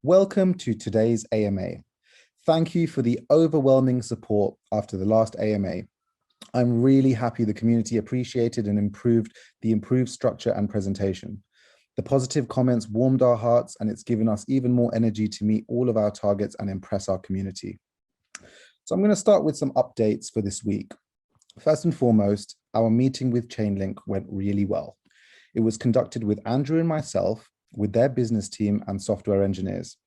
Welcome to today's AMA. Thank you for the overwhelming support after the last AMA. I'm really happy the community appreciated and the improved structure and presentation. The positive comments warmed our hearts, and it's given us even more energy to meet all of our targets and impress our community. So I'm going to start with some updates for this week. First and foremost, our meeting with Chainlink went really well. It was conducted with Andrew and myself, with their business team and software engineers.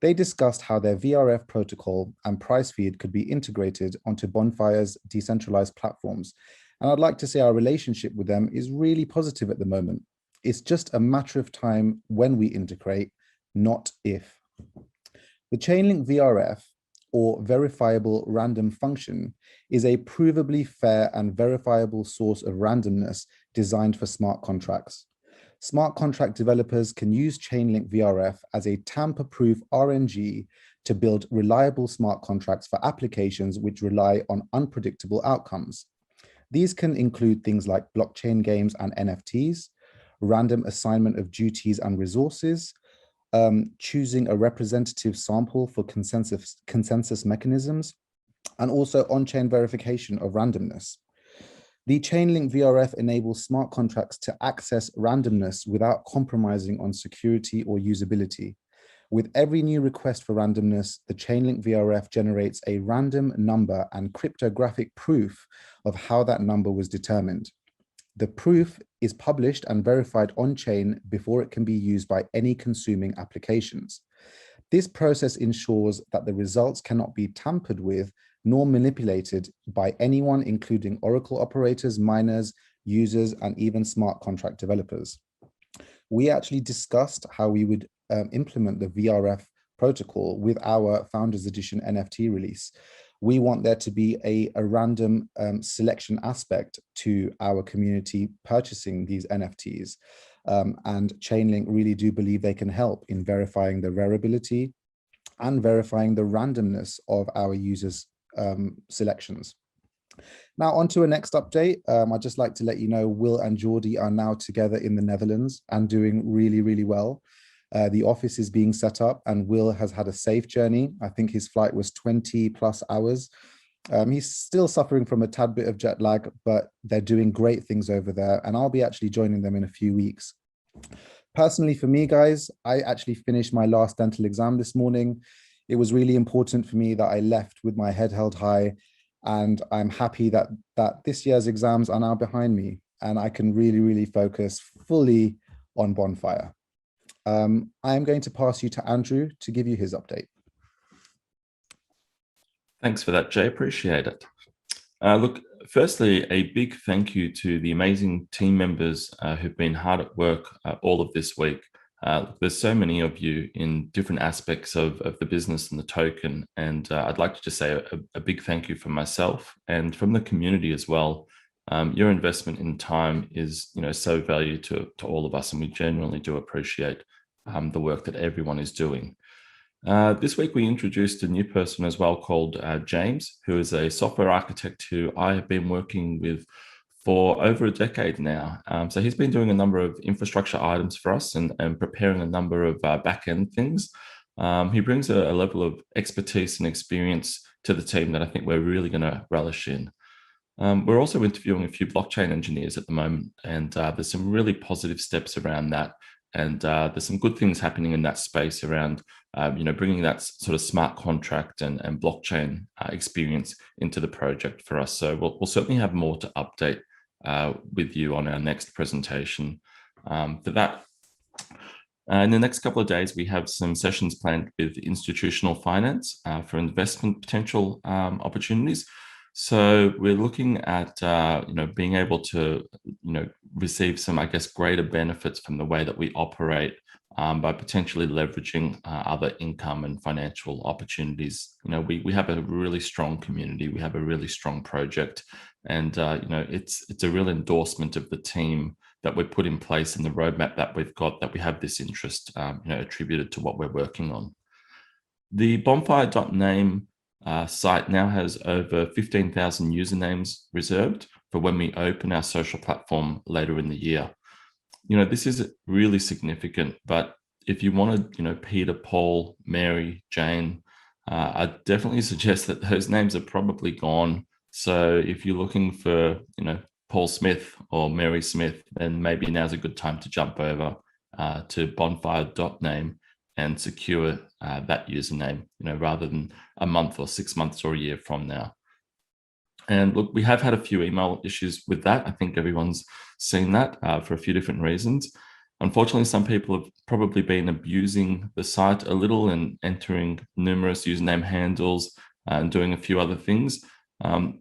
They discussed how their VRF protocol and price feed could be integrated onto BONFIRE's decentralized platforms. And I'd like to say our relationship with them is really positive at the moment. It's just a matter of time when we integrate, not if. The Chainlink VRF, or verifiable random function, is a provably fair and verifiable source of randomness designed for smart contracts. Smart contract developers can use Chainlink VRF as a tamper-proof RNG to build reliable smart contracts for applications which rely on unpredictable outcomes. These can include things like blockchain games and NFTs, random assignment of duties and resources, choosing a representative sample for consensus mechanisms, and also on-chain verification of randomness. The Chainlink VRF enables smart contracts to access randomness without compromising on security or usability. With every new request for randomness, the Chainlink VRF generates a random number and cryptographic proof of how that number was determined. The proof is published and verified on-chain before it can be used by any consuming applications. This process ensures that the results cannot be tampered with nor manipulated by anyone, including Oracle operators, miners, users, and even smart contract developers. We actually discussed how we would implement the VRF protocol with our Founders Edition NFT release. We want there to be a random selection aspect to our community purchasing these NFTs. And Chainlink really do believe they can help in verifying the raribility and verifying the randomness of our users' selections. Now on to a next update. I'd just like to let you know Will and Geordie are now together in the Netherlands and doing really, really well. The office is being set up and Will has had a safe journey. I think his flight was 20 plus hours. He's still suffering from a tad bit of jet lag, but they're doing great things over there, and I'll be actually joining them in a few weeks. Personally, for me, guys, I actually finished my last dental exam this morning. It was really important for me that I left with my head held high, and I'm happy that this year's exams are now behind me and I can really, really focus fully on BONFIRE. I am going to pass you to Andrew to give you his update. Thanks for that, Jay. Appreciate it. Look, firstly, a big thank you to the amazing team members who've been hard at work all of this week. There's so many of you in different aspects of the business and the token, and I'd like to just say a big thank you from myself and from the community as well. Your investment in time is, so valued to all of us, and we genuinely do appreciate the work that everyone is doing. This week we introduced a new person as well called James, who is a software architect who I have been working with for over a decade now. So he's been doing a number of infrastructure items for us and preparing a number of back-end things. He brings a level of expertise and experience to the team that I think we're really going to relish in. We're also interviewing a few blockchain engineers at the moment, and there's some really positive steps around that. And there's some good things happening in that space around, bringing that sort of smart contract and blockchain experience into the project for us. So we'll certainly have more to update with you on our next presentation for that. In the next couple of days, we have some sessions planned with institutional finance for investment potential opportunities. So we're looking at, being able to, receive some, I guess, greater benefits from the way that we operate by potentially leveraging other income and financial opportunities. We have a really strong community. We have a really strong project, and it's a real endorsement of the team that we put in place and the roadmap that we've got, that we have this interest, attributed to what we're working on. The bonfire.name site now has over 15,000 usernames reserved for when we open our social platform later in the year. This is really significant, but if you wanted, Peter, Paul, Mary, Jane, I definitely suggest that those names are probably gone. So if you're looking for, Paul Smith or Mary Smith, then maybe now's a good time to jump over to bonfire.name and secure that username, rather than a month or 6 months or a year from now. And look, we have had a few email issues with that. I think everyone's seen that for a few different reasons. Unfortunately, some people have probably been abusing the site a little and entering numerous username handles and doing a few other things.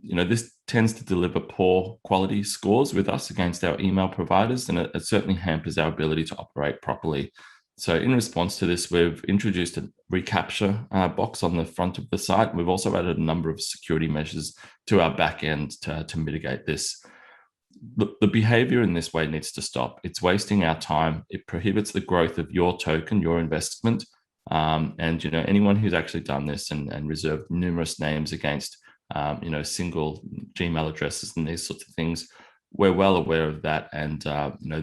This tends to deliver poor quality scores with us against our email providers, and it certainly hampers our ability to operate properly. So in response to this, we've introduced a reCAPTCHA box on the front of the site. We've also added a number of security measures to our back end to mitigate this. The behavior in this way needs to stop. It's wasting our time. It prohibits the growth of your token, your investment. And anyone who's actually done this and reserved numerous names against single Gmail addresses and these sorts of things, we're well aware of that. And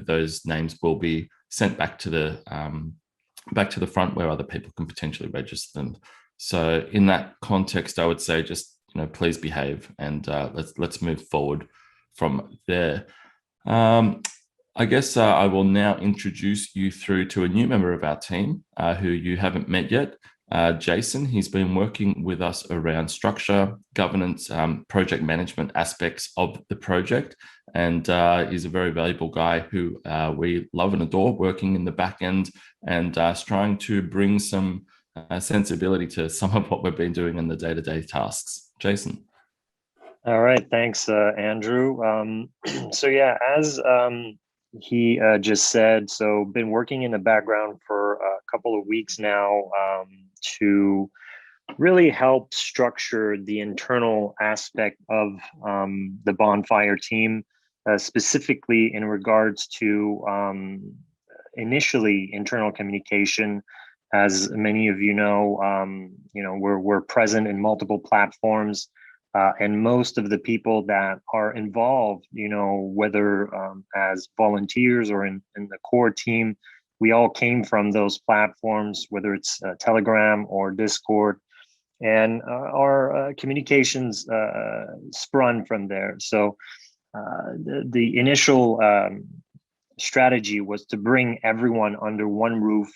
those names will be sent back to the front where other people can potentially register them. So in that context, I would say just please behave, and let's move forward from there. I guess I will now introduce you through to a new member of our team who you haven't met yet. Jason, he's been working with us around structure, governance, project management aspects of the project, and he's a very valuable guy who we love and adore, working in the back end and trying to bring some sensibility to some of what we've been doing in the day-to-day tasks. Jason. All right, thanks, Andrew. So yeah, as he just said, so been working in the background for a couple of weeks now to really help structure the internal aspect of the Bonfire team, specifically in regards to initially internal communication. As many of you know, we're present in multiple platforms. And most of the people that are involved, whether as volunteers or in the core team, we all came from those platforms, whether it's Telegram or Discord, and our communications sprung from there. So the initial strategy was to bring everyone under one roof,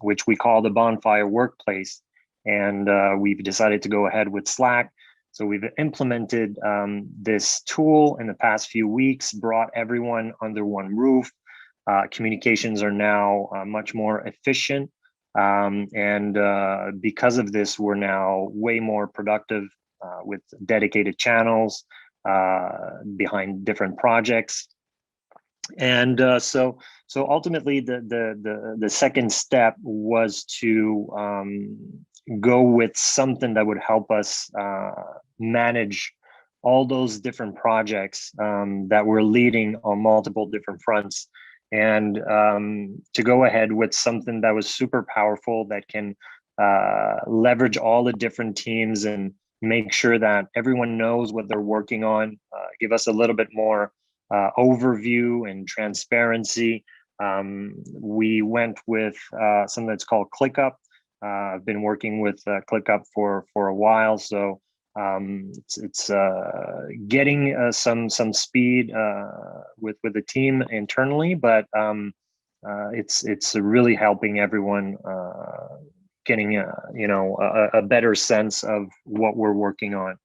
which we call the Bonfire Workplace. And we've decided to go ahead with Slack. So we've implemented this tool in the past few weeks, brought everyone under one roof. Communications are now much more efficient. And because of this, we're now way more productive with dedicated channels behind different projects. And so ultimately, the second step was to go with something that would help us manage all those different projects that we're leading on multiple different fronts, and to go ahead with something that was super powerful that can leverage all the different teams and make sure that everyone knows what they're working on, give us a little bit more overview and transparency. We went with something that's called ClickUp. I've been working with ClickUp for a while, so it's getting some speed with the team internally, but it's really helping everyone getting a better sense of what we're working on.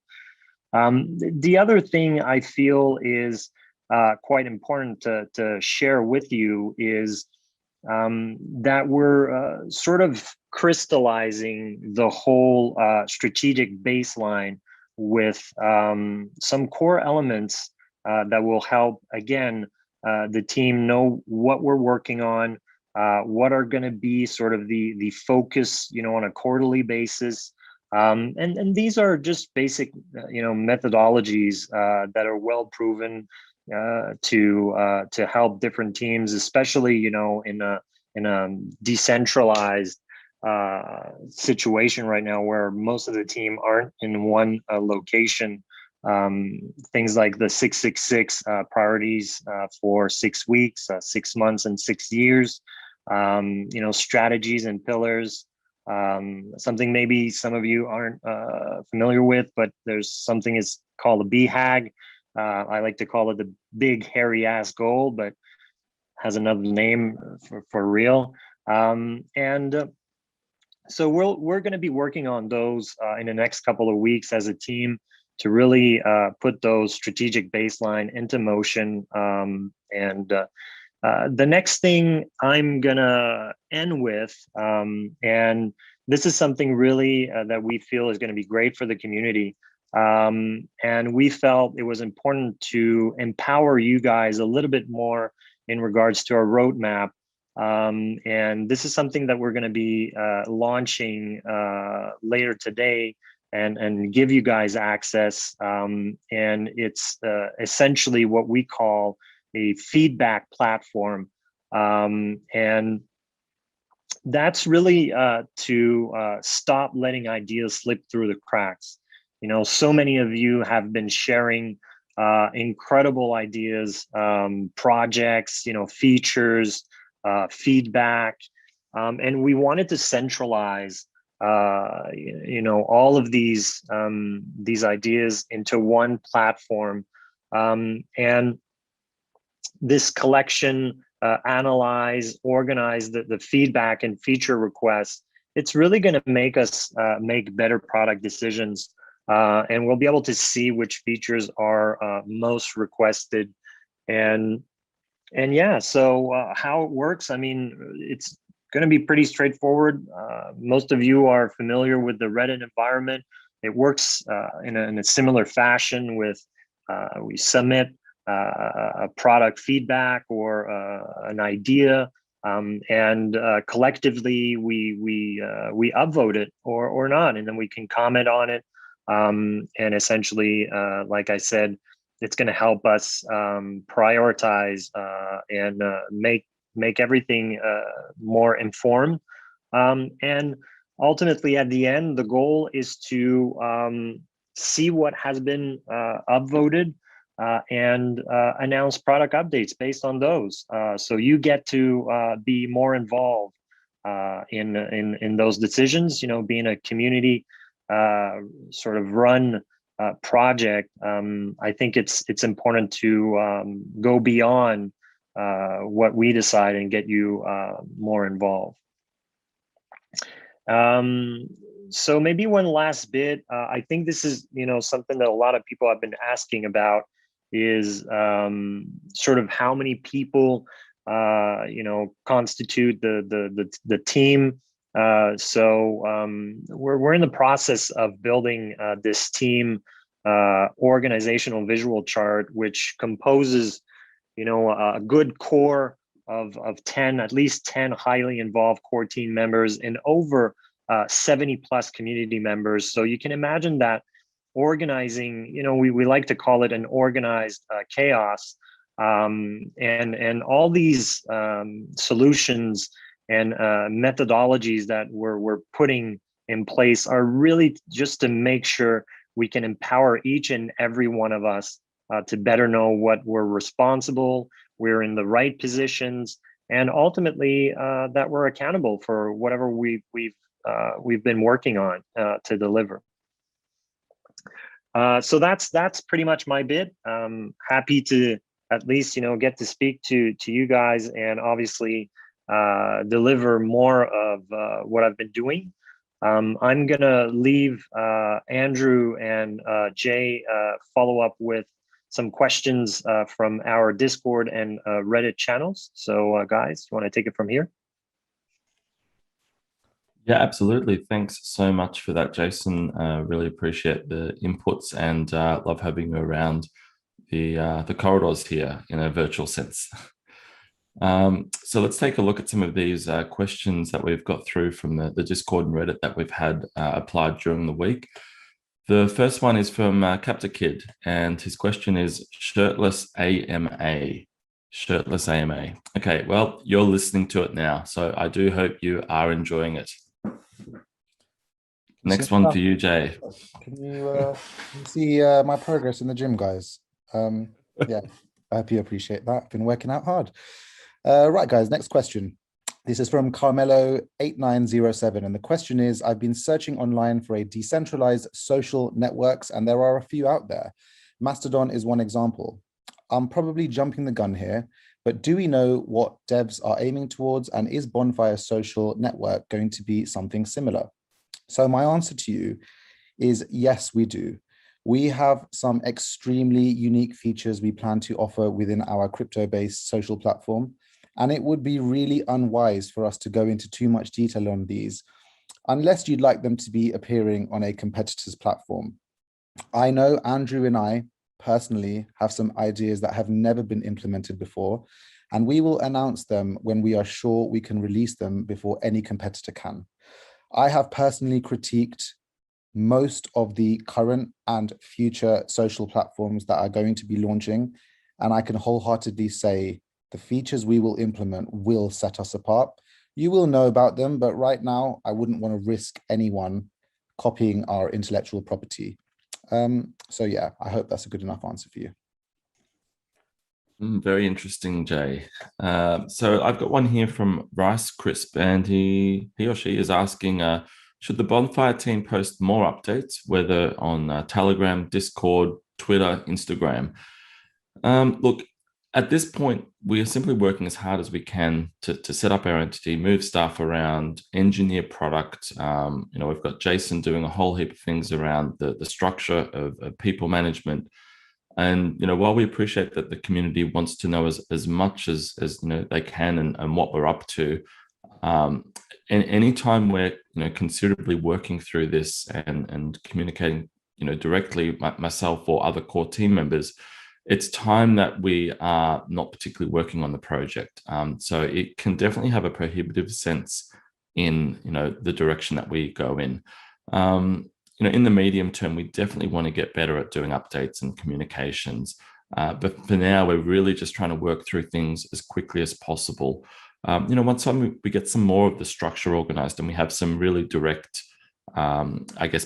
The other thing I feel is quite important to share with you is that we're sort of crystallizing the whole strategic baseline with some core elements that will help, again, the team know what we're working on, what are going to be sort of the focus, on a quarterly basis. And these are just basic, methodologies that are well proven to help different teams, especially in a decentralized situation right now where most of the team aren't in one location. Things like the 666 priorities for 6 weeks, 6 months, and 6 years. strategies and pillars. Something maybe some of you aren't familiar with, but there's something is called a BHAG. I like to call it the big hairy ass goal, but has another name for real. So we're going to be working on those in the next couple of weeks as a team to really put those strategic baseline into motion. The next thing I'm gonna end with, and this is something really that we feel is going to be great for the community. And we felt it was important to empower you guys a little bit more in regards to our roadmap. And this is something that we're going to be launching later today and give you guys access. And it's essentially what we call a feedback platform. And that's really to stop letting ideas slip through the cracks. So many of you have been sharing incredible ideas, projects, features, feedback, and we wanted to centralize all of these ideas into one platform, and this collection, analyze, organize the feedback and feature requests. It's really going to make us make better product decisions, and we'll be able to see which features are most requested. And yeah, so how it works, I mean, it's going to be pretty straightforward. Most of you are familiar with the Reddit environment. It works in a similar fashion with we submit a product feedback or an idea, and collectively we upvote it or not, and then we can comment on it. And essentially, like I said, it's going to help us prioritize and make everything more informed. And ultimately, at the end, the goal is to see what has been upvoted and announce product updates based on those. So you get to be more involved in those decisions. Being a community sort of run project, I think it's important to go beyond what we decide and get you more involved. So maybe one last bit. I think this is something that a lot of people have been asking about is sort of how many people constitute the team. So we're in the process of building this team organizational visual chart, which composes a good core of 10, at least 10 highly involved core team members and over 70 plus community members. So you can imagine that organizing, we like to call it an organized chaos, and all these solutions and methodologies that we're putting in place are really just to make sure we can empower each and every one of us to better know what we're responsible, we're in the right positions, and ultimately that we're accountable for whatever we've been working on to deliver. So that's pretty much my bit. Happy to at least get to speak to you guys and obviously deliver more of what I've been doing. I'm gonna leave Andrew and Jay follow up with some questions from our Discord and Reddit channels. So guys, you want to take it from here? Yeah, absolutely. Thanks so much for that, Jason. Really appreciate the inputs and love having you around the corridors here in a virtual sense. So let's take a look at some of these questions that we've got through from the Discord and Reddit that we've had applied during the week. The first one is from Captain Kid, and his question is shirtless AMA. Shirtless AMA. Okay, well, you're listening to it now, so I do hope you are enjoying it. Next one for you, Jay. Can you see my progress in the gym, guys? Yeah, I hope you appreciate that. I've been working out hard. Right, guys, next question. This is from Carmelo8907. And the question is, I've been searching online for a decentralized social networks, and there are a few out there. Mastodon is one example. I'm probably jumping the gun here, but do we know what devs are aiming towards? And is Bonfire social network going to be something similar? So my answer to you is yes, we do. We have some extremely unique features we plan to offer within our crypto-based social platform. And it would be really unwise for us to go into too much detail on these, unless you'd like them to be appearing on a competitor's platform. I know Andrew and I personally have some ideas that have never been implemented before, and we will announce them when we are sure we can release them before any competitor can. I have personally critiqued most of the current and future social platforms that are going to be launching, and I can wholeheartedly say the features we will implement will set us apart. You will know about them, but right now I wouldn't want to risk anyone copying our intellectual property. So yeah, I hope that's a good enough answer for you. Very interesting, Jay. So I've got one here from Rice Crisp, and he or she is asking, should the Bonfire team post more updates, whether on Telegram, Discord, Twitter, Instagram? Look, at this point, we are simply working as hard as we can to set up our entity, move staff around, engineer product. We've got Jason doing a whole heap of things around the structure of people management. And while we appreciate that the community wants to know as much as they can and what we're up to, and anytime we're considerably working through this and communicating directly, myself or other core team members, it's time that we are not particularly working on the project. So it can definitely have a prohibitive sense in the direction that we go in. In the medium term, we definitely want to get better at doing updates and communications. But for now, we're really just trying to work through things as quickly as possible. Once we get some more of the structure organized and we have some really direct,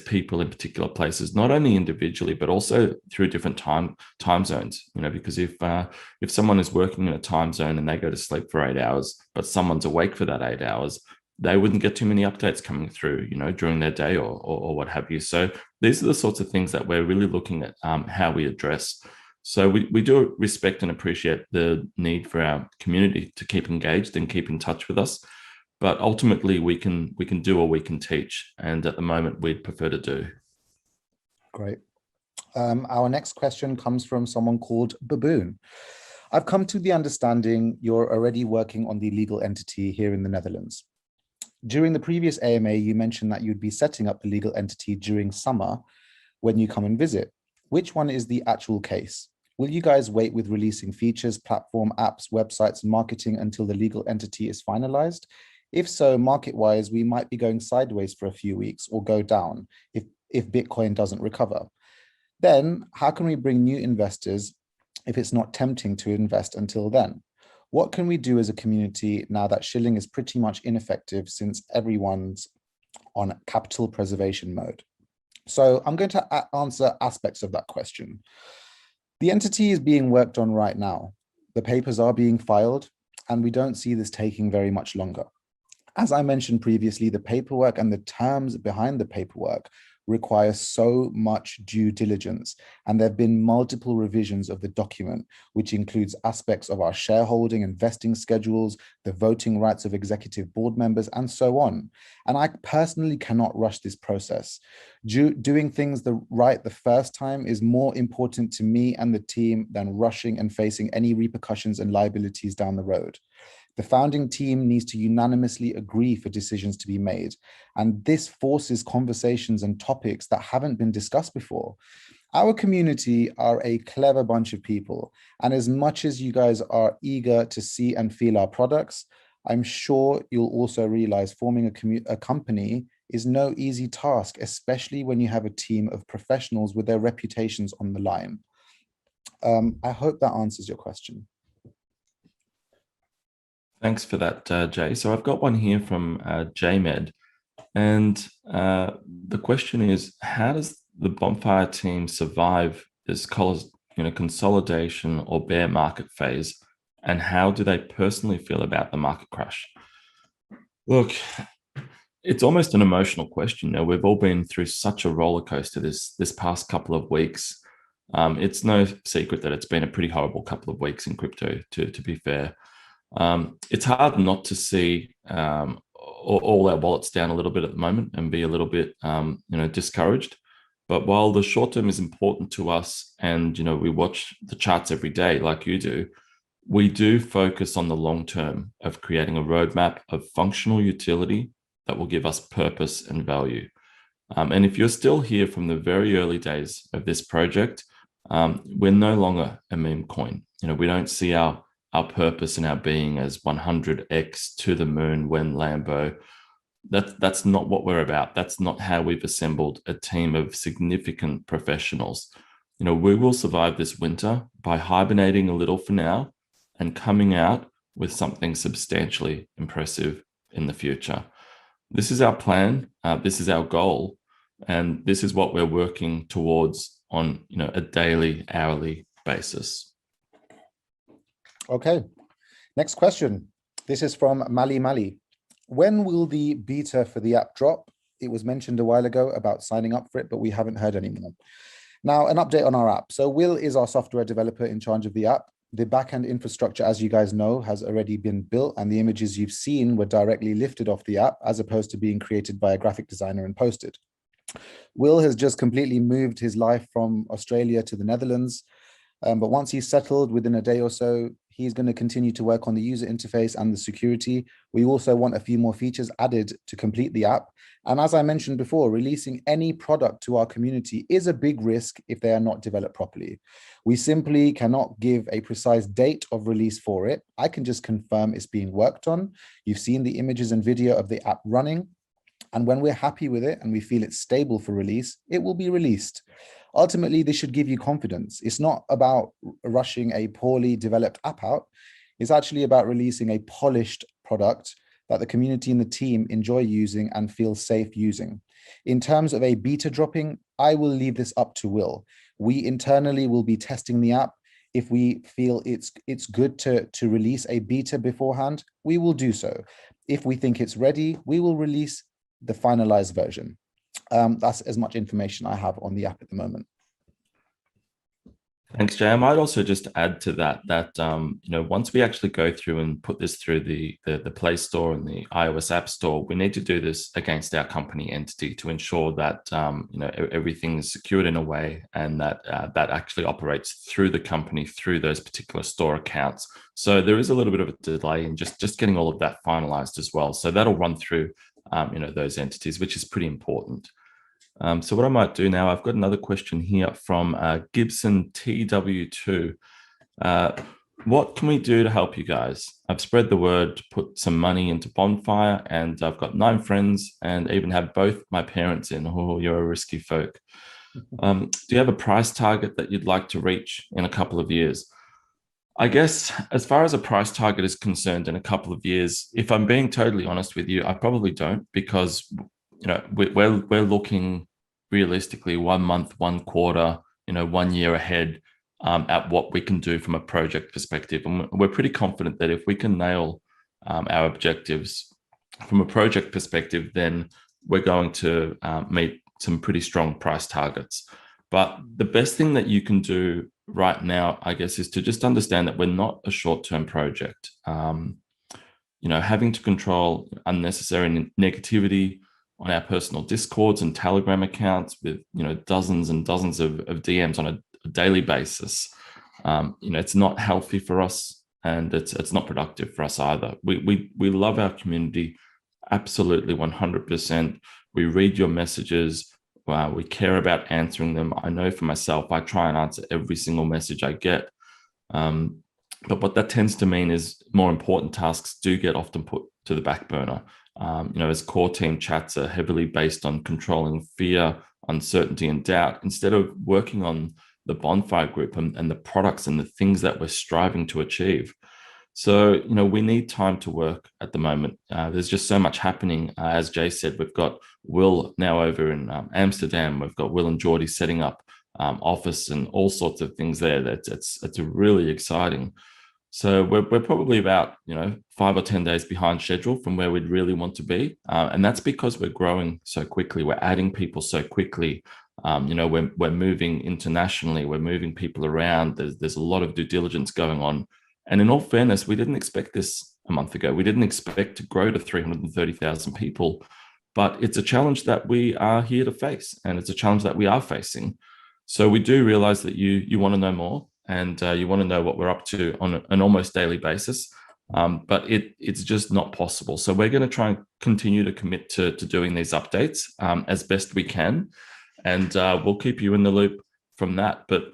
people in particular places, not only individually, but also through different time zones, because if someone is working in a time zone and they go to sleep for 8 hours, but someone's awake for that 8 hours, they wouldn't get too many updates coming through, during their day or what have you. So these are the sorts of things that we're really looking at how we address. So we do respect and appreciate the need for our community to keep engaged and keep in touch with us. But ultimately, we can do or we can teach. And at the moment, we'd prefer to do. Great. Our next question comes from someone called Baboon. I've come to the understanding you're already working on the legal entity here in the Netherlands. During the previous AMA, you mentioned that you'd be setting up the legal entity during summer when you come and visit. Which one is the actual case? Will you guys wait with releasing features, platform, apps, websites, and marketing until the legal entity is finalized? If so, market-wise, we might be going sideways for a few weeks or go down if Bitcoin doesn't recover. Then, how can we bring new investors if it's not tempting to invest until then? What can we do as a community now that shilling is pretty much ineffective since everyone's on capital preservation mode? So I'm going to answer aspects of that question. The entity is being worked on right now. The papers are being filed, and we don't see this taking very much longer. As I mentioned previously, the paperwork and the terms behind the paperwork require so much due diligence, and there have been multiple revisions of the document, which includes aspects of our shareholding and vesting schedules, the voting rights of executive board members, and so on. And I personally cannot rush this process. Doing things right the first time is more important to me and the team than rushing and facing any repercussions and liabilities down the road. The founding team needs to unanimously agree for decisions to be made, and this forces conversations and topics that haven't been discussed before. Our community are a clever bunch of people, and as much as you guys are eager to see and feel our products, I'm sure you'll also realize forming a company is no easy task, especially when you have a team of professionals with their reputations on the line. I hope that answers your question. Thanks for that, Jay. So I've got one here from JMed. And the question is, how does the Bonfire team survive this consolidation or bear market phase? And how do they personally feel about the market crash? Look, it's almost an emotional question. Now, we've all been through such a roller coaster this past couple of weeks. It's no secret that it's been a pretty horrible couple of weeks in crypto, to be fair. It's hard not to see all our wallets down a little bit at the moment and be a little bit, discouraged. But while the short term is important to us, and we watch the charts every day like you do, we do focus on the long term of creating a roadmap of functional utility that will give us purpose and value. And if you're still here from the very early days of this project, we're no longer a meme coin. We don't see our purpose and our being as 100x to the moon when Lambo. That's not what we're about. That's not how we've assembled a team of significant professionals. We will survive this winter by hibernating a little for now and coming out with something substantially impressive in the future. This is our plan. This is our goal. And this is what we're working towards on a daily, hourly basis. Okay, next question. This is from Mali Mali. When will the beta for the app drop? It was mentioned a while ago about signing up for it, but we haven't heard any more. Now, an update on our app. So Will is our software developer in charge of the app. The backend infrastructure, as you guys know, has already been built, and the images you've seen were directly lifted off the app as opposed to being created by a graphic designer and posted. Will has just completely moved his life from Australia to the Netherlands. But once he's settled within a day or so, he's going to continue to work on the user interface and the security. We also want a few more features added to complete the app. And as I mentioned before, releasing any product to our community is a big risk if they are not developed properly. We simply cannot give a precise date of release for it. I can just confirm it's being worked on. You've seen the images and video of the app running. And when we're happy with it and we feel it's stable for release, it will be released. Ultimately, this should give you confidence. It's not about rushing a poorly developed app out. It's actually about releasing a polished product that the community and the team enjoy using and feel safe using. In terms of a beta dropping, I will leave this up to Will. We internally will be testing the app. If we feel it's good to release a beta beforehand, we will do so. If we think it's ready, we will release the finalized version. That's as much information I have on the app at the moment. Thanks, Jay. I might also just add to that once we actually go through and put this through the Play Store and the iOS App Store, we need to do this against our company entity to ensure that everything is secured in a way and that that actually operates through the company through those particular store accounts. So there is a little bit of a delay in just getting all of that finalized as well. So that'll run through those entities, which is pretty important. So what I might do now, I've got another question here from Gibson TW2. What can we do to help you guys? I've spread the word to put some money into Bonfire, and I've got 9 friends and even have both my parents in. Oh, you're a risky folk. Do you have a price target that you'd like to reach in a couple of years? I guess as far as a price target is concerned in a couple of years, if I'm being totally honest with you, I probably don't, because we're looking realistically 1 month, 1 quarter, 1 year ahead at what we can do from a project perspective. And we're pretty confident that if we can nail our objectives from a project perspective, then we're going to meet some pretty strong price targets. But the best thing that you can do right now, I guess, is to just understand that we're not a short-term project. Having to control unnecessary negativity on our personal Discords and Telegram accounts with dozens and dozens of DMs on a daily basis, it's not healthy for us, and it's not productive for us either. We love our community, absolutely 100%. We read your messages. We care about answering them. I know for myself, I try and answer every single message I get. But what that tends to mean is more important tasks do get often put to the back burner. As core team chats are heavily based on controlling fear, uncertainty, and doubt, instead of working on the Bonfire group and the products and the things that we're striving to achieve. So, we need time to work at the moment. There's just so much happening. As Jay said, we've got Will now over in Amsterdam. We've got Will and Geordie setting up office and all sorts of things there. It's really exciting. So we're probably about 5 or 10 days behind schedule from where we'd really want to be, and that's because we're growing so quickly. We're adding people so quickly. We're moving internationally. We're moving people around. There's a lot of due diligence going on, and in all fairness, we didn't expect this a month ago. We didn't expect to grow to 330,000 people, but it's a challenge that we are here to face, and it's a challenge that we are facing. So we do realize that you want to know more, and you want to know what we're up to on an almost daily basis. But it's just not possible. So we're going to try and continue to commit to doing these updates as best we can. And we'll keep you in the loop from that. But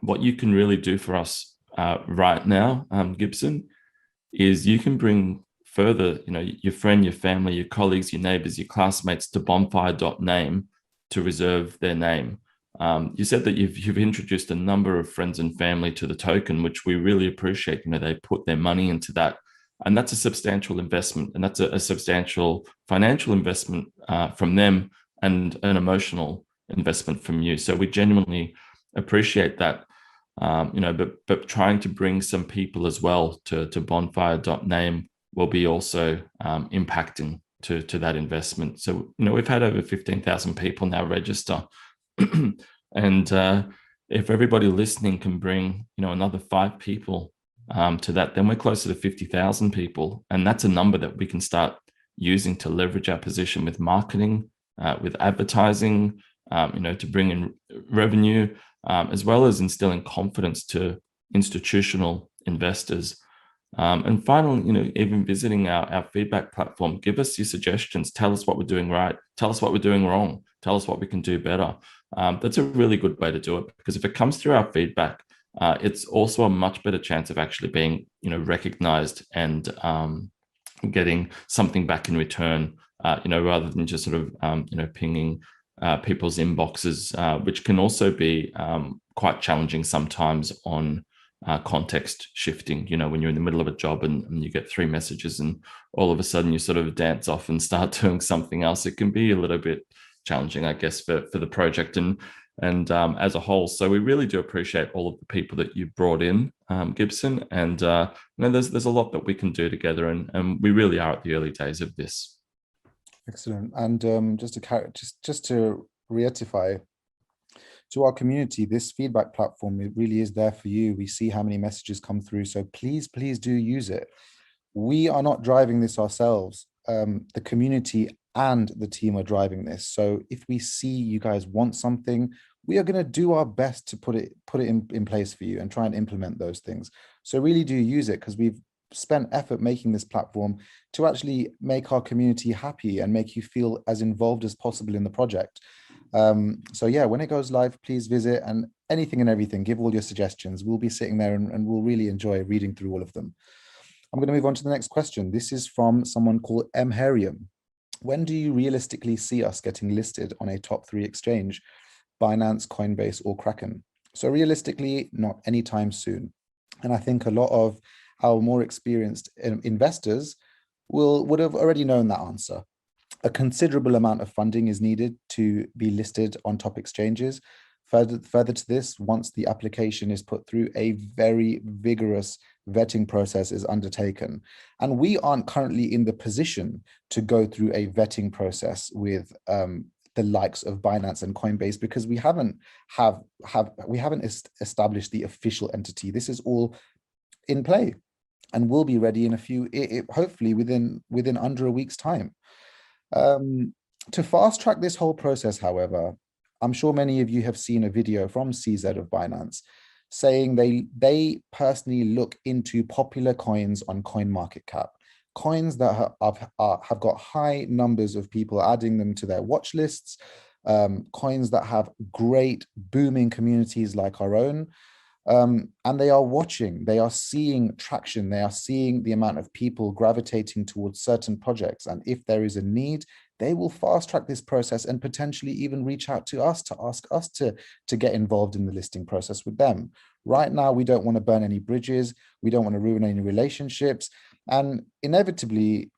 what you can really do for us right now, Gibson, is you can bring further, your friend, your family, your colleagues, your neighbors, your classmates to bonfire.name to reserve their name. You said that you've introduced a number of friends and family to the token, which we really appreciate. They put their money into that, and that's a substantial investment, and that's a substantial financial investment from them, and an emotional investment from you. So we genuinely appreciate that. But trying to bring some people as well to bonfire.name will be also impacting to that investment. So we've had over 15,000 people now register. And if everybody listening can bring another 5 people to that, then we're closer to 50,000 people, and that's a number that we can start using to leverage our position with marketing, with advertising, to bring in revenue, as well as instilling confidence to institutional investors. And finally, even visiting our feedback platform. Give us your suggestions. Tell us what we're doing right. Tell us what we're doing wrong. Tell us what we can do better. That's a really good way to do it, because if it comes through our feedback, it's also a much better chance of actually being, recognized and getting something back in return, rather than just sort of, pinging people's inboxes, which can also be quite challenging sometimes on context shifting. When you're in the middle of a job and you get 3 messages and all of a sudden you sort of dance off and start doing something else, it can be a little bit challenging, I guess, for the project and as a whole. So we really do appreciate all of the people that you brought in, Gibson, and there's a lot that we can do together, and we really are at the early days of this. Excellent. And just to reiterate to our community, this feedback platform, it really is there for you. We see how many messages come through, so please do use it. We are not driving this ourselves. The community and the team are driving this. So if we see you guys want something, we are going to do our best to put it in place for you and try and implement those things. So really do use it, because we've spent effort making this platform to actually make our community happy and make you feel as involved as possible in the project. So yeah, when it goes live, please visit, and anything and everything, give all your suggestions. We'll be sitting there and we'll really enjoy reading through all of them. I'm going to move on to the next question. This is from someone called M. Harium. When do you realistically see us getting listed on a top 3 exchange, Binance, Coinbase, or Kraken? So realistically, not anytime soon. And I think a lot of our more experienced investors would have already known that answer. A considerable amount of funding is needed to be listed on top exchanges. Further to this, once the application is put through, a very vigorous vetting process is undertaken. And we aren't currently in the position to go through a vetting process with the likes of Binance and Coinbase, because we haven't established the official entity. This is all in play and will be ready in a few, hopefully within under a week's time. To fast track this whole process, however, I'm sure many of you have seen a video from CZ of Binance saying they personally look into popular coins on CoinMarketCap, coins that have got high numbers of people adding them to their watch lists, coins that have great booming communities like our own. And they are watching, they are seeing traction, they are seeing the amount of people gravitating towards certain projects. And if there is a need, they will fast track this process and potentially even reach out to us to ask us to get involved in the listing process with them. Right now, we don't want to burn any bridges. We don't want to ruin any relationships. And inevitably,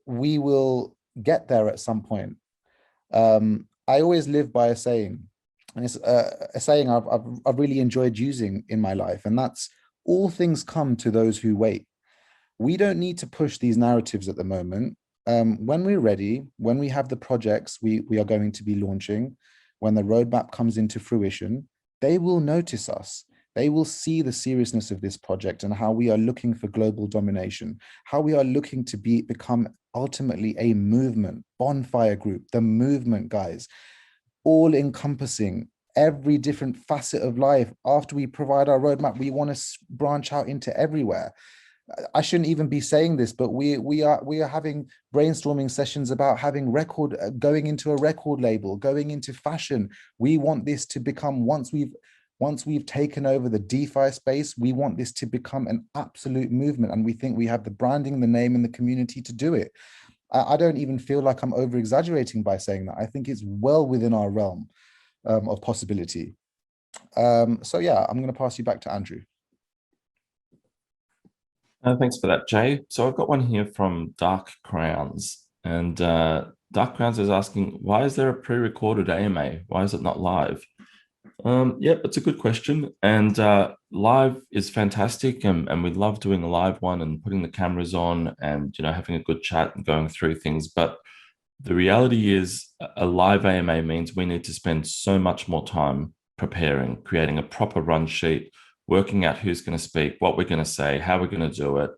we will get there at some point. I always live by a saying, and it's a saying I've really enjoyed using in my life, and that's All things come to those who wait. We don't need to push these narratives at the moment. When we're ready, when we have the projects we are going to be launching, when the roadmap comes into fruition, they will notice us. They will see the seriousness of this project and how we are looking for global domination, how we are looking to become ultimately a movement, Bonfire Group, the movement, guys, all encompassing every different facet of life. After we provide our roadmap, we want to branch out into everywhere. I shouldn't even be saying this, but we are having brainstorming sessions about having going into a record label, going into fashion. We want this to become, once we've taken over the DeFi space, we want this to become an absolute movement, and we think we have the branding, the name, and the community to do it. I don't even feel like I'm over exaggerating by saying that. I think it's well within our realm of possibility. So yeah, I'm going to pass you back to Andrew. Thanks for that, Jay. So I've got one here from Dark Crowns, and Dark Crowns is asking, why is there a pre-recorded AMA? Why is it not live? Yeah, it's a good question. And live is fantastic, and we love doing a live one and putting the cameras on and, you know, having a good chat and going through things. But the reality is a live AMA means we need to spend so much more time preparing, creating a proper run sheet, working out who's going to speak, what we're going to say, how we're going to do it.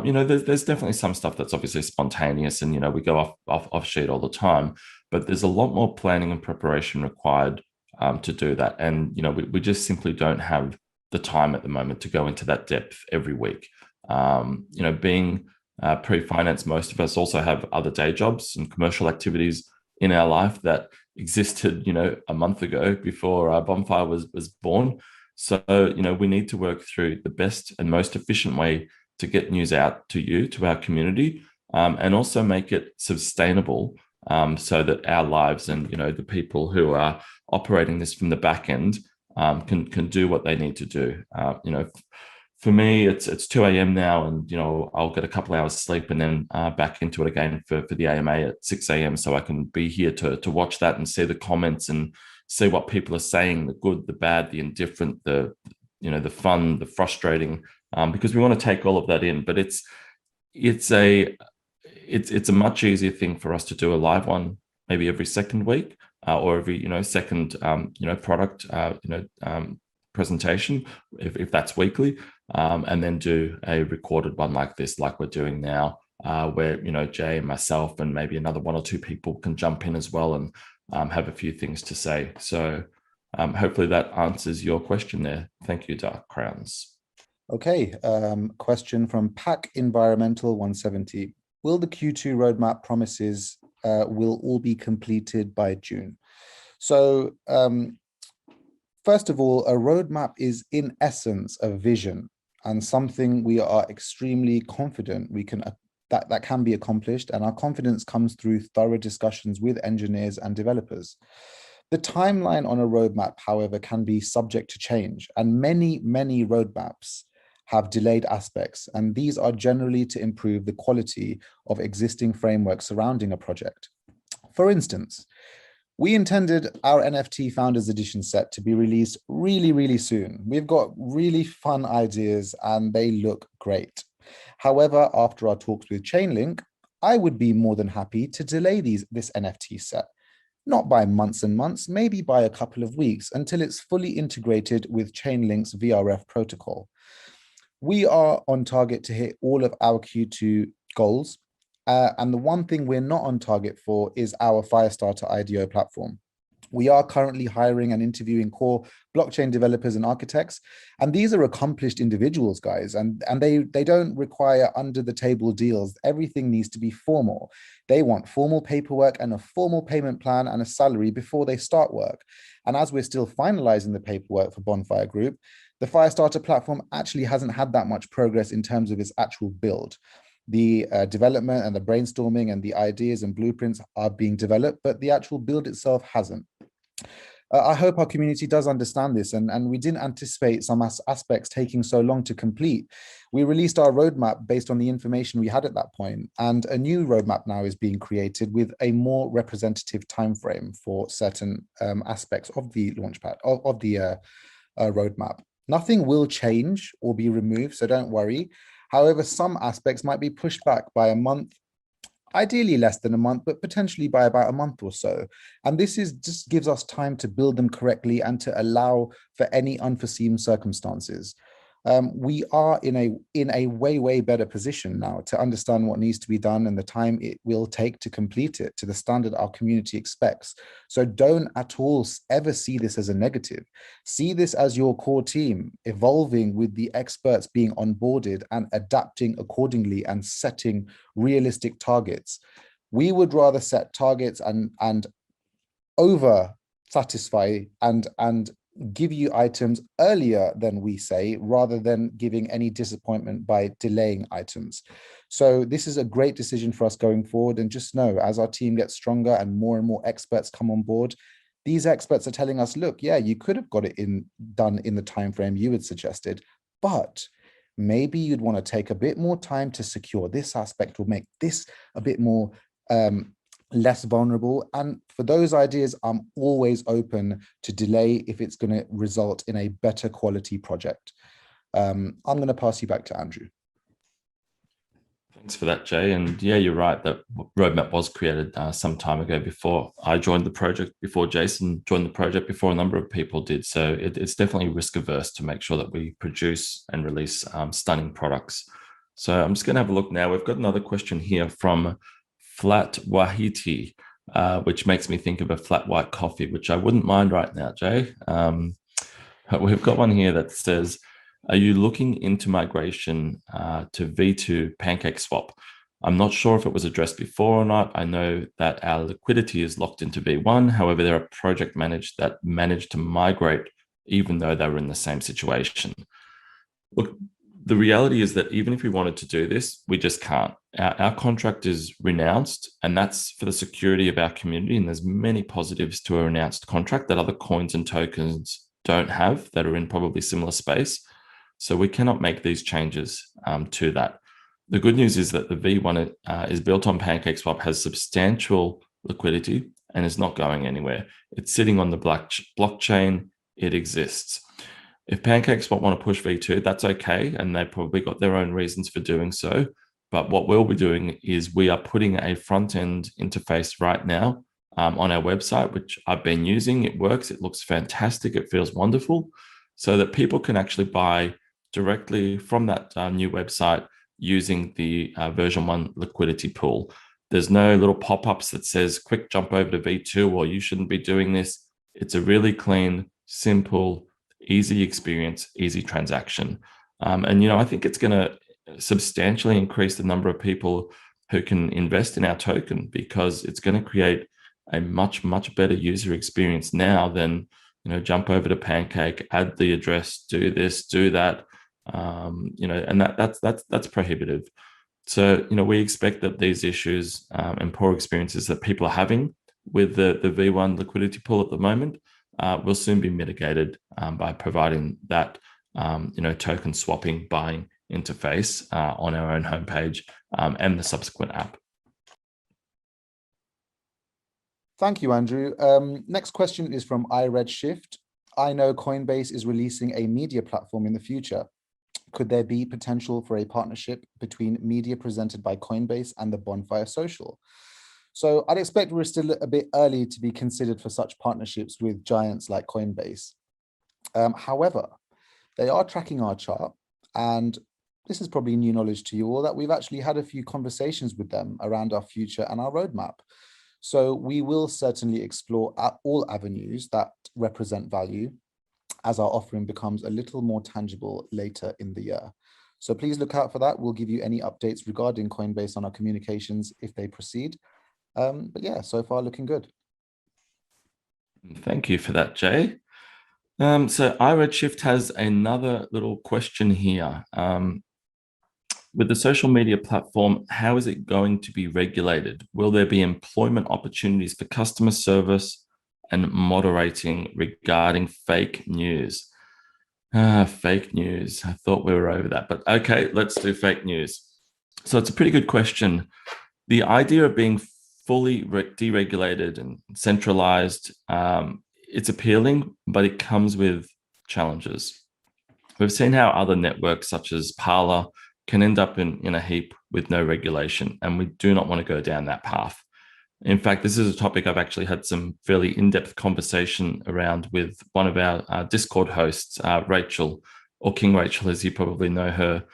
You know, there's definitely some stuff that's obviously spontaneous and, you know, we go off sheet all the time, but there's a lot more planning and preparation required to do that. And, you know, we just simply don't have the time at the moment to go into that depth every week. You know, being pre-finance, most of us also have other day jobs and commercial activities in our life that existed, you know, a month ago before Bonfire was born. So, you know, we need to work through the best and most efficient way to get news out to you, to our community, and also make it sustainable so that our lives and, you know, the people who are operating this from the back end can do what they need to do. You know, for me, it's 2 a.m. now, and, you know, I'll get a couple of hours sleep and then back into it again for the AMA at 6 a.m. so I can be here to watch that and see the comments and see what people are saying, the good, the bad, the indifferent, the, you know, the fun, the frustrating, because we want to take all of that in. But it's a much easier thing for us to do a live one maybe every second week or every, you know, second you know, product presentation if that's weekly, and then do a recorded one like this, like we're doing now, where, you know, Jay and myself and maybe another one or two people can jump in as well and have a few things to say. So hopefully that answers your question there. Thank you, Dark Crowns. Okay, question from Pack Environmental 170. Will the Q2 roadmap promises will all be completed by June? So first of all, a roadmap is in essence a vision and something we are extremely confident we can that can be accomplished, and our confidence comes through thorough discussions with engineers and developers. The timeline on a roadmap, however, can be subject to change, and many roadmaps have delayed aspects, and these are generally to improve the quality of existing frameworks surrounding a project. For instance, we intended our NFT Founders Edition set to be released really soon. We've got really fun ideas and they look great. However, after our talks with Chainlink, I would be more than happy to delay this NFT set, not by months and months, maybe by a couple of weeks until it's fully integrated with Chainlink's VRF protocol. We are on target to hit all of our Q2 goals. And the one thing we're not on target for is our Firestarter IDO platform. We are currently hiring and interviewing core blockchain developers and architects, and these are accomplished individuals, guys, and they don't require under-the-table deals. Everything needs to be formal. They want formal paperwork and a formal payment plan and a salary before they start work. And as we're still finalizing the paperwork for Bonfire Group, the Firestarter platform actually hasn't had that much progress in terms of its actual build. The development and the brainstorming and the ideas and blueprints are being developed, but the actual build itself hasn't. I hope our community does understand this, and we didn't anticipate some aspects taking so long to complete. We released our roadmap based on the information we had at that point, and a new roadmap now is being created with a more representative timeframe for certain aspects of the launchpad, of the roadmap. Nothing will change or be removed, so don't worry. However, some aspects might be pushed back by a month, ideally less than a month, but potentially by about a month or so. And this is just gives us time to build them correctly and to allow for any unforeseen circumstances. We are in a way better position now to understand what needs to be done and the time it will take to complete it to the standard our community expects. So don't at all ever see this as a negative. See this as your core team evolving with the experts being onboarded and adapting accordingly and setting realistic targets. We would rather set targets and over satisfy and give you items earlier than we say, rather than giving any disappointment by delaying items. So this is a great decision for us going forward. And just know, as our team gets stronger and more experts come on board, these experts are telling us, look, yeah, you could have got it done in the time frame you had suggested, but maybe you'd want to take a bit more time to secure this aspect or make this a bit more less vulnerable. And for those ideas, I'm always open to delay if it's going to result in a better quality project. I'm going to pass you back to Andrew. Thanks for that, Jay. And yeah, you're right, that roadmap was created some time ago before I joined the project, before Jason joined the project, before a number of people did. So it's definitely risk averse to make sure that we produce and release stunning products. So I'm just going to have a look now. We've got another question here from Flat Wahiti, which makes me think of a flat white coffee, which I wouldn't mind right now, Jay. We've got one here that says, are you looking into migration to V2 PancakeSwap? I'm not sure if it was addressed before or not. I know that our liquidity is locked into V1. However, there are project managers that managed to migrate even though they were in the same situation. Look, the reality is that even if we wanted to do this, we just can't. Our contract is renounced, and that's for the security of our community. And there's many positives to a renounced contract that other coins and tokens don't have that are in probably similar space. So we cannot make these changes to that. The good news is that the V1 is built on PancakeSwap, has substantial liquidity, and is not going anywhere. It's sitting on the blockchain. It exists. If PancakeSwap want to push V2, that's okay, and they probably got their own reasons for doing so. But what we'll be doing is we are putting a front-end interface right now on our website, which I've been using. It works. It looks fantastic. It feels wonderful, so that people can actually buy directly from that new website using the version 1 liquidity pool. There's no little pop-ups that says, quick jump over to V2, or you shouldn't be doing this. It's a really clean, simple, easy experience, easy transaction. And, I think it's going to substantially increase the number of people who can invest in our token, because it's going to create a much better user experience now than, jump over to Pancake, add the address, do this, do that, and that's prohibitive. So, we expect that these issues and poor experiences that people are having with the V1 liquidity pool at the moment will soon be mitigated by providing that, token swapping buying interface on our own homepage and the subsequent app. Thank you, Andrew. Next question is from iRedshift. I know Coinbase is releasing a media platform in the future. Could there be potential for a partnership between media presented by Coinbase and the Bonfire Social? So I'd expect we're still a bit early to be considered for such partnerships with giants like Coinbase. However, they are tracking our chart, and this is probably new knowledge to you all, that we've actually had a few conversations with them around our future and our roadmap. So we will certainly explore all avenues that represent value as our offering becomes a little more tangible later in the year. So please look out for that. We'll give you any updates regarding Coinbase on our communications if they proceed. But yeah, so far looking good. Thank you for that, Jay. So iRedshift has another little question here. With the social media platform, how is it going to be regulated? Will there be employment opportunities for customer service and moderating regarding fake news? Fake news. I thought we were over that, but okay, let's do fake news. So it's a pretty good question. The idea of being fully deregulated and centralized, it's appealing, but it comes with challenges. We've seen how other networks such as Parler can end up in a heap with no regulation, and we do not want to go down that path. In fact, this is a topic I've actually had some fairly in-depth conversation around with one of our Discord hosts, Rachel, or King Rachel, as you probably know her.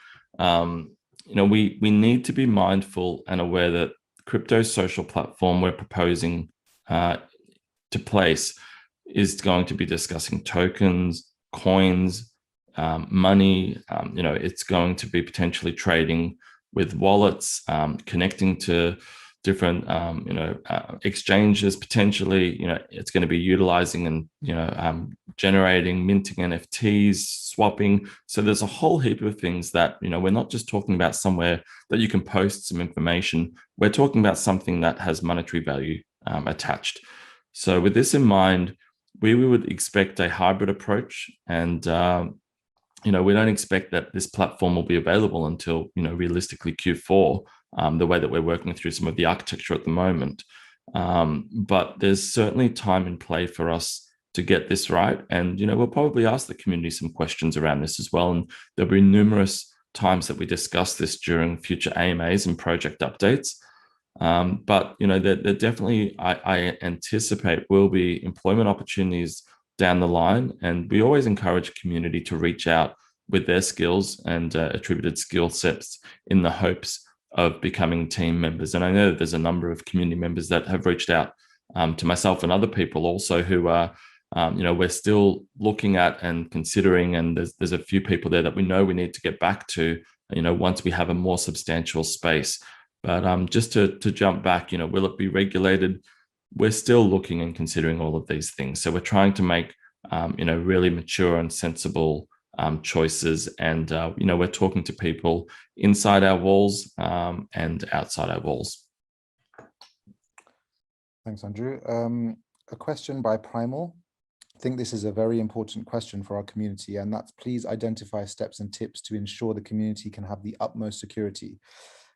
We need to be mindful and aware that crypto social platform we're proposing to place is going to be discussing tokens, coins, money. It's going to be potentially trading with wallets, connecting to different exchanges. Potentially, it's going to be utilizing and generating, minting NFTs, swapping. So there's a whole heap of things that we're not just talking about somewhere that you can post some information. We're talking about something that has monetary value attached. So with this in mind, we would expect a hybrid approach, and we don't expect that this platform will be available until realistically Q4. The way that we're working through some of the architecture at the moment, but there's certainly time and play for us to get this right, and we'll probably ask the community some questions around this as well, and there'll be numerous times that we discuss this during future AMAs and project updates. But there definitely, I anticipate, will be employment opportunities down the line, and we always encourage community to reach out with their skills and attributed skill sets in the hopes of becoming team members. And I know that there's a number of community members that have reached out to myself and other people also who are, we're still looking at and considering, and there's a few people there that we know we need to get back to, once we have a more substantial space. But just to jump back, will it be regulated? We're still looking and considering all of these things. So we're trying to make, really mature and sensible choices. And, we're talking to people inside our walls and outside our walls. Thanks, Andrew. A question by Primal. I think this is a very important question for our community, and that's: please identify steps and tips to ensure the community can have the utmost security.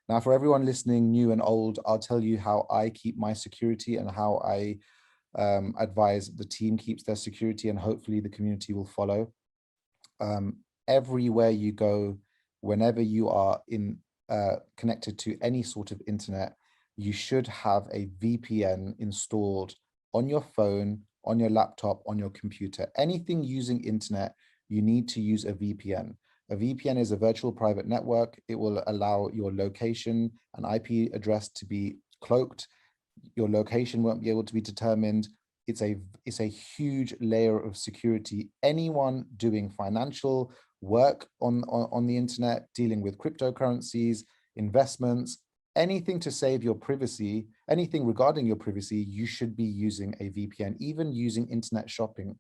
Now, for everyone listening, new and old, I'll tell you how I keep my security and how I advise the team keeps their security, and hopefully the community will follow. Everywhere you go, whenever you are connected to any sort of internet, you should have a VPN installed on your phone, on your laptop, on your computer. Anything using internet, you need to use a VPN. A VPN is a virtual private network. It will allow your location and IP address to be cloaked. Your location won't be able to be determined. It's a huge layer of security. Anyone doing financial work on the internet, dealing with cryptocurrencies, investments, anything to save your privacy, anything regarding your privacy, you should be using a VPN, even using internet shopping.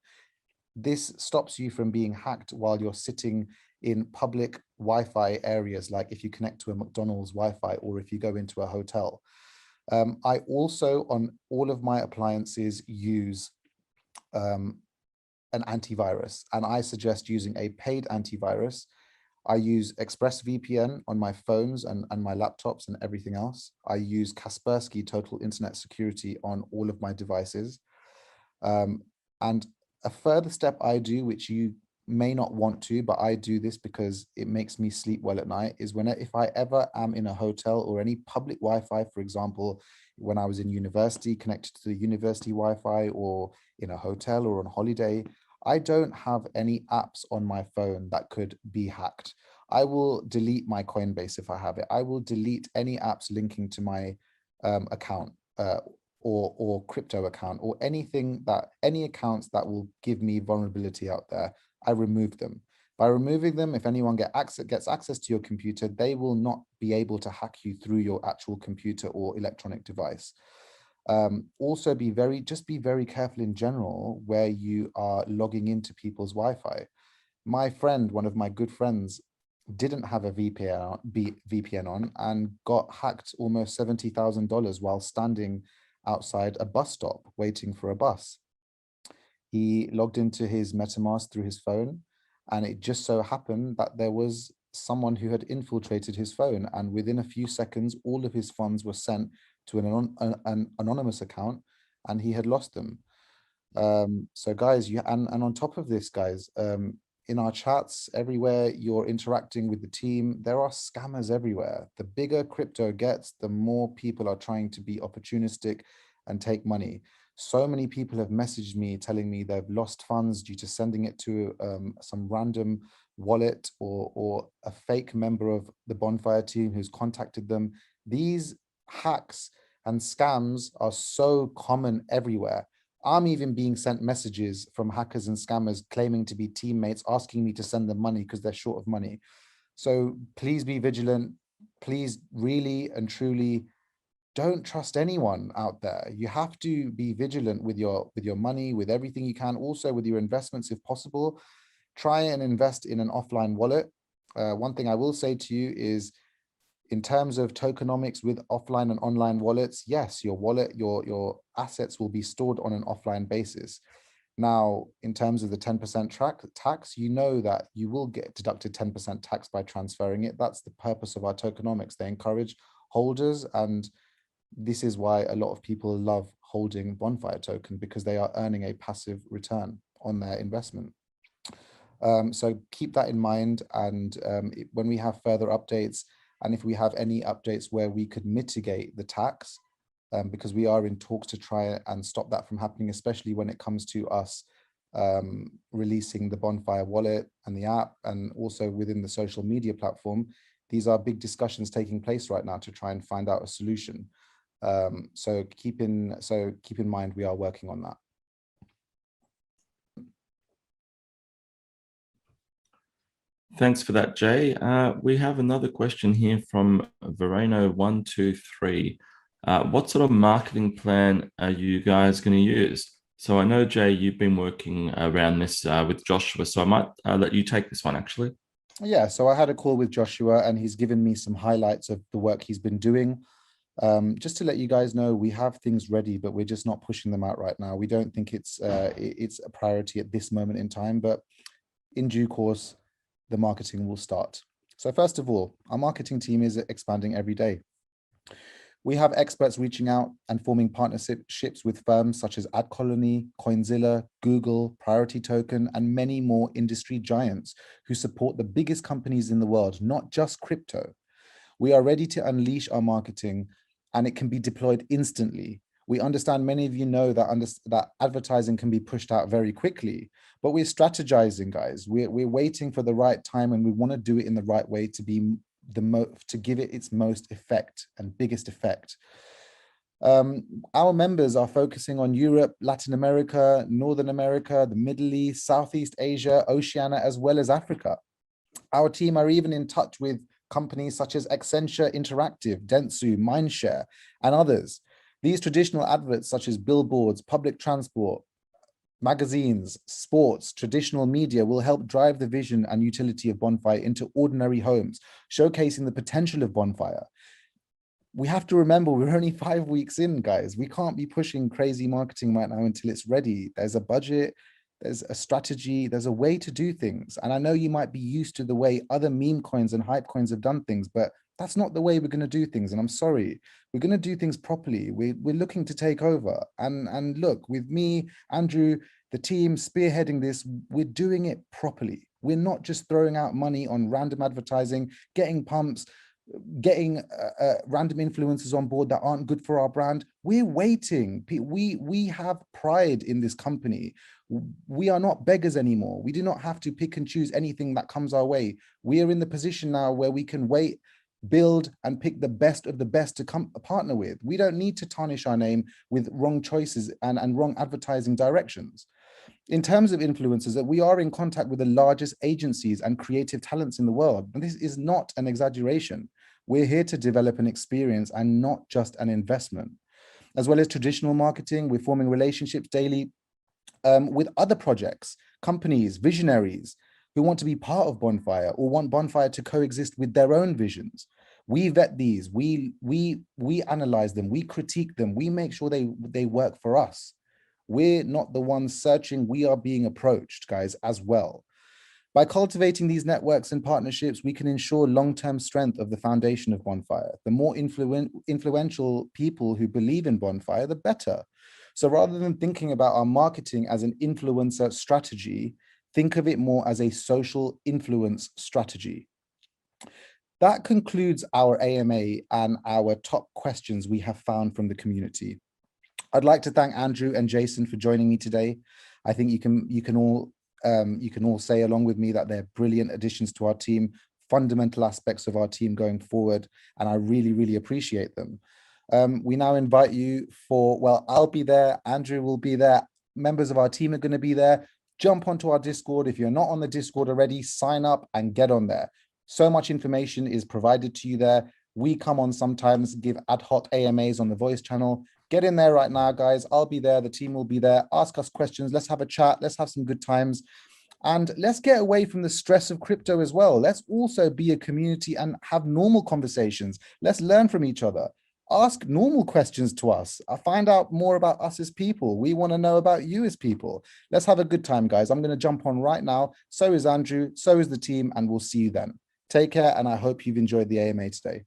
This stops you from being hacked while you're sitting in public Wi-Fi areas, like if you connect to a McDonald's Wi-Fi or if you go into a hotel. I also, on all of my appliances, use an antivirus, and I suggest using a paid antivirus. I use ExpressVPN on my phones and my laptops and everything else. I use Kaspersky Total Internet Security on all of my devices. And a further step I do, which you may not want to, but I do this because it makes me sleep well at night, is if I ever am in a hotel or any public Wi-Fi, for example, when I was in university, connected to the university Wi-Fi, or in a hotel or on holiday, I don't have any apps on my phone that could be hacked. I will delete my Coinbase if I have it. I will delete any apps linking to my account or crypto account, or any accounts that will give me vulnerability out there. I remove them. By removing them, if anyone gets access to your computer, they will not be able to hack you through your actual computer or electronic device. Also, be very careful in general where you are logging into people's Wi-Fi. My friend, one of my good friends, didn't have a VPN on and got hacked almost $70,000 while standing outside a bus stop waiting for a bus. He logged into his MetaMask through his phone, and it just so happened that there was someone who had infiltrated his phone, and within a few seconds, all of his funds were sent to an anonymous account, and he had lost them. So guys, and on top of this, guys, in our chats, everywhere you're interacting with the team, there are scammers everywhere. The bigger crypto gets, the more people are trying to be opportunistic and take money. So many people have messaged me telling me they've lost funds due to sending it to some random wallet or a fake member of the Bonfire team who's contacted them. These hacks and scams are so common everywhere. I'm even being sent messages from hackers and scammers claiming to be teammates, asking me to send them money because they're short of money. So please be vigilant. Please really and truly don't trust anyone out there. You have to be vigilant with your money, with everything you can, also with your investments if possible. Try and invest in an offline wallet. One thing I will say to you is, in terms of tokenomics with offline and online wallets, yes, your wallet, your assets will be stored on an offline basis. Now, in terms of the 10% tax, you know that you will get deducted 10% tax by transferring it. That's the purpose of our tokenomics. They encourage holders, and this is why a lot of people love holding Bonfire token, because they are earning a passive return on their investment. So keep that in mind, and when we have further updates, and if we have any updates where we could mitigate the tax, because we are in talks to try and stop that from happening, especially when it comes to us releasing the Bonfire wallet and the app, and also within the social media platform. These are big discussions taking place right now to try and find out a solution. So keep in mind, we are working on that. Thanks for that, Jay. We have another question here from Vereno123. What sort of marketing plan are you guys going to use? So I know, Jay, you've been working around this with Joshua, so I might let you take this one, actually. Yeah, so I had a call with Joshua, and he's given me some highlights of the work he's been doing. Just to let you guys know, we have things ready, but we're just not pushing them out right now. We don't think it's a priority at this moment in time, but in due course, the marketing will start. So first of all, our marketing team is expanding every day. We have experts reaching out and forming partnerships with firms such as AdColony, Coinzilla, Google, Priority Token, and many more industry giants who support the biggest companies in the world, not just crypto. We are ready to unleash our marketing, and it can be deployed instantly. We understand many of you know that advertising can be pushed out very quickly, but we're strategizing, guys. We're waiting for the right time, and we want to do it in the right way to be to give it its most effect and biggest effect. Our members are focusing on Europe, Latin America, Northern America, the Middle East, Southeast Asia, Oceania, as well as Africa. Our team are even in touch with companies such as Accenture Interactive, Dentsu, Mindshare, and others. These traditional adverts, such as billboards, public transport, magazines, sports, traditional media, will help drive the vision and utility of Bonfire into ordinary homes, showcasing the potential of Bonfire. We have to remember, we're only 5 weeks in, guys. We can't be pushing crazy marketing right now until it's ready. There's a budget, there's a strategy, there's a way to do things. And I know you might be used to the way other meme coins and hype coins have done things, but that's not the way we're going to do things. And I'm sorry, we're going to do things properly. We're looking to take over. And look, with me, Andrew, the team spearheading this, we're doing it properly. We're not just throwing out money on random advertising, getting pumps, getting random influencers on board that aren't good for our brand. We're waiting. We have pride in this company. We are not beggars anymore. We do not have to pick and choose anything that comes our way. We are in the position now where we can wait, build, and pick the best of the best to partner with. We don't need to tarnish our name with wrong choices and wrong advertising directions. In terms of influencers, that we are in contact with the largest agencies and creative talents in the world. And this is not an exaggeration. We're here to develop an experience and not just an investment. As well as traditional marketing, we're forming relationships daily with other projects, companies, visionaries who want to be part of Bonfire or want Bonfire to coexist with their own visions. We vet these, we analyze them, we critique them, we make sure they work for us. We're not the ones searching, we are being approached, guys, as well. By cultivating these networks and partnerships, we can ensure long-term strength of the foundation of Bonfire. The more influential people who believe in Bonfire, the better. So rather than thinking about our marketing as an influencer strategy, Think of it more as a social influence strategy. That concludes our AMA and our top questions we have found from the community. I'd like to thank Andrew and Jason for joining me today. I think you can all say along with me that they're brilliant additions to our team, fundamental aspects of our team going forward, and I really, really appreciate them. We now invite you for, well, I'll be there, Andrew will be there, members of our team are going to be there. Jump onto our Discord. If you're not on the Discord already, sign up and get on there. So much information is provided to you there. We come on sometimes, give ad hoc AMAs on the voice channel. Get in there right now, guys. I'll be there. The team will be there. Ask us questions. Let's have a chat. Let's have some good times. And let's get away from the stress of crypto as well. Let's also be a community and have normal conversations. Let's learn from each other. Ask normal questions to us. Find out more about us as people. We want to know about you as people. Let's have a good time, guys. I'm going to jump on right now. So is Andrew. So is the team. And we'll see you then. Take care. And I hope you've enjoyed the AMA today.